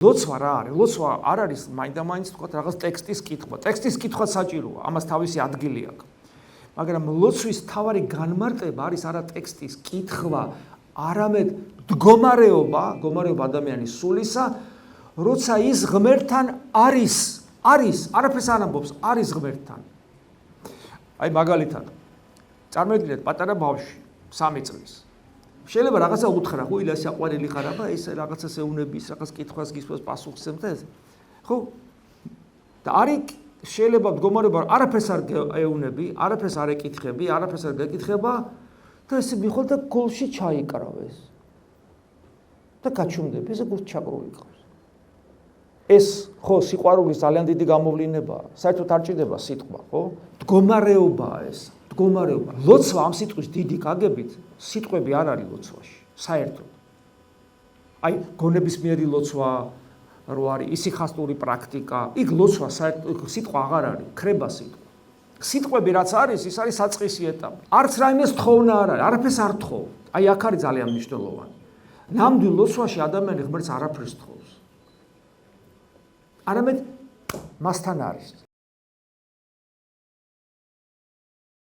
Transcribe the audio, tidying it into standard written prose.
ლოცვა რა არის? ლოცვა არ არის მაინდა-მაინც თქვა რაღაც ტექსტის კითხვა. ტექსტის კითხვა საჭიროა, ამას თავისი ადგილი აქვს. მაგრამ ლოცვის თავარი განმარტება არის არა ტექსტის კითხვა, არამედ მდგომარეობა ადამიანის სულისა, როცა ის ღმერთთან არის, არაფერს არ ამბობს, არის ღმერთთან. აი მაგალითად, წარმოიდგინეთ პატარა ბავშვი, 3 წლის. შეიძლება რაღაცა უთხრა, ხო, ილას აყვარელი ხარ, აბა ეს რაღაცას ეუნების, რაღაც კითხვას გისვას პასუხს ემთა ეს. ხო? და არის შეიძლება მდგომარეობა არაფერს არ ეუნები, არაფერს არ ეკითხები, არაფერს არ გეკითხება და ესე მიხვალ და გოლში ჩაიკრავეს. და გაჩუმდები, ესე გულს ჩაკრული ყავს. ეს ხო სიყვარულის ძალიან დიდი გამოვლინებაა. საერთოდ არ ჭირდება სიტყვა, ხო? მდგომარეობაა ეს. მდგომარეობა. ლოცვა ამ სიტყვის დიდი გაგებით, სიტყვები არ არის ლოცვაში, საერთოდ. აი, გონებისმიერი ლოცვა რო არის, ისიხასტური პრაქტიკა, იქ ლოცვა საერთოდ სიტყვა აღარ არის, ქრება სიტყვა. სიტყვები რაც არის, ის არის საწყისი ეტაპი. არც რაიმეს თხოვნა არ არის, არაფერს არ თხოვ. აი, აქ არის ძალიან მნიშვნელოვანი. ნამდვილ ლოცვაში ადამიანი ღმერთს არაფერს თხოვს. არამედ მასთან არის.